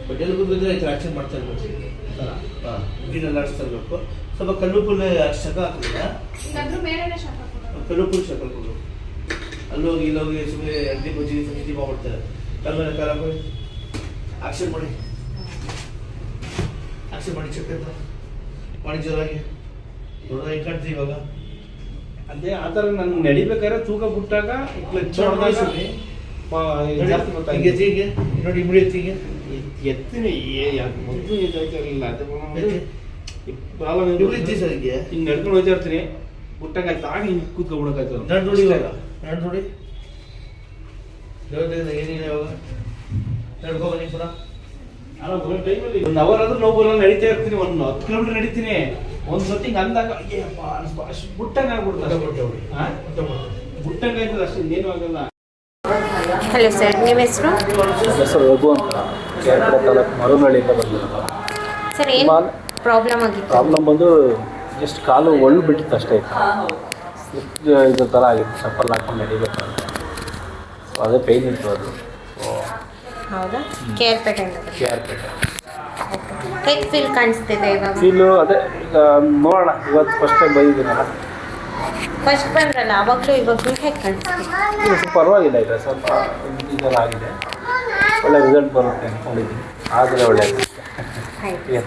But ಎಲ್ಲಿ ಬಿದ್ದರೆ action ಮಾಡ್ತಾ ಇರ್ಬೇಕು. ಹಾಂ ಮುಗಿನೆಲ್ಲ ಆಡಿಸ್ತಾ ಇರಬೇಕು. ಸ್ವಲ್ಪ ಕಲ್ಲುಪ್ಪಲ್ಲಿ ಶಾಖ ಹಾಕಿದ್ರೆ ಕಲ್ಲುಪ್ಪಲ್ಲಿ ಶಾಖ ಹಾಕೋದು. ಅಲ್ಲೋಗಿ ಇಲ್ಲೋಗಿ ಸುಮ್ಮನೆ ಅಂಗಡಿ ಬಜ್ಜಿ ಸಂಗೀತಿ ಮಾಡ್ಬಿಡ್ತಾರೆ. ಕಾಲ ಮೇಲೆ ಕಾಲ ಮಾಡಿ ಆಕ್ಷನ್ ಮಾಡಿ ಚೆಕ್ ಅಂತ ಮಾಡಿ ಜೋರಾಗಿ ದೊಡ್ಡದಾಗಿ ಕಾಣ್ತೀವಿ ಇವಾಗ. ಅದೇ ಆ ಥರ ನಾನು ನಡಿಬೇಕಾದ್ರೆ ತೂಕ ಬಿಟ್ಟಾಗ ಜಾಸ್ತಿ ಗೊತ್ತಾಗಿದೆ. ಹೀಗೆ ನೋಡಿ ಇಮಿಡಿಯೇಟಿಗೆ ಎತ್ತೀನಿ ಮೊದಲು ಇದಾಗಿರಲಿಲ್ಲ. ಅದು ಪ್ರಾಬ್ಲಮ್ ಸರ್ ಹೀಗೆ ಹಿಂಗೆ ನಡ್ಕೊಂಡು ಹೋಗ್ತಾ ಇರ್ತೀನಿ. ಬಿಟ್ಟಾಗ ಆಯ್ತು ಆಗ ಹಿಂಗೆ ಕೂತ್ಕೊಂಡ್ಬಿಡೋಕ್ಕಾಯ್ತು. ನಾನು ನೋಡಿ ಇವಾಗ ನಾನು ನೋಡಿ ಏನಿಲ್ಲ ಇವಾಗ ನಡ್ಕೊ ಬನ್ನಿ ಪುನಃ. ನಾನು ಒಂದು ಟೈಮಲ್ಲಿ 1 ಅವರ್ ಆದ್ರೂ ನೋವು ಬರಲ್ಲ. ನಡೀತಾ ಇರ್ತೀನಿ, 1 10 ಕಿಲೋಮೀಟರ್ ನಡೀತೀನಿ. ಒಂದು ಸತಿ ಹಿಂಗೆ ಅಂದಾಗ ಅಯ್ಯಪ್ಪ ಅಷ್ಟು ಬುಟ್ಟಂಗೆ ಆಗ್ಬಿಡ್ತಾರೆ. ಬುಟ್ಟಂಗೆ ಆಯ್ತದ ಅಷ್ಟು ಇನ್ನೇನು ಆಗಲ್ಲ. ಹಲೋ ಸರ್, ನಿಮ್ಮ ಹೆಸರು? ಹೆಸರು ರಘು ಅಂತ, ಕೇರಳ ತಾಲೂಕು ಮರುನಳ್ಳಿಯಿಂದ ಬಂದಿರೋದು. ಸರ್ ಏನು ಪ್ರಾಬ್ಲಮ್ ಆಗಿತ್ತು? ಪ್ರಾಬ್ಲಮ್ ಬಂದು ಜಸ್ಟ್ ಕಾಲು ಒಳ್ಳು ಬಿಟ್ಟಿತ್ತು ಅಷ್ಟೇ. ಸ್ಲಿಪ್ ಇದು ಥರ ಆಗಿತ್ತು, ಚಪ್ಪಲ್ ಹಾಕೊಂಡು ನಡಿಬೇಕಂತ. ಸೊ ಅದೇ ಪೇಯ್ನ್ ಇತ್ತು ಅದು. ಹೌದಾ? KR-ಪೇಟೆ. ಹೇಗೆ ಫೀಲ್ ಕಾಣಿಸ್ತಿದೆ ಇವಾಗ? ಫೀಲು ಅದೇ ಈಗ ನೋಡೋಣ. ಇವತ್ತು ಫಸ್ಟ್ ಟೈಮ್ ಬಂದಿದ್ದೀನಲ್ಲ, ಫಸ್ಟ್ ಬಂದ್ರಲ್ಲ ಅವಾಗಲೂ ಇವಾಗಲೂ ಹೇಗೆ ಕಾಣಿಸ್ತಿದೆ? ಈಗ ಸ್ವಲ್ಪ ಪರವಾಗಿಲ್ಲ. ಈಗ ಸ್ವಲ್ಪ ಇದೆಲ್ಲ ಆಗಿದೆ, ಒಳ್ಳೆ ರಿಸಲ್ಟ್ ಬರುತ್ತೆ ಅಂದ್ಕೊಂಡಿದ್ದೀನಿ. ಆದರೆ ಒಳ್ಳೆಯದು. ಆಯ್ತು. ಏನು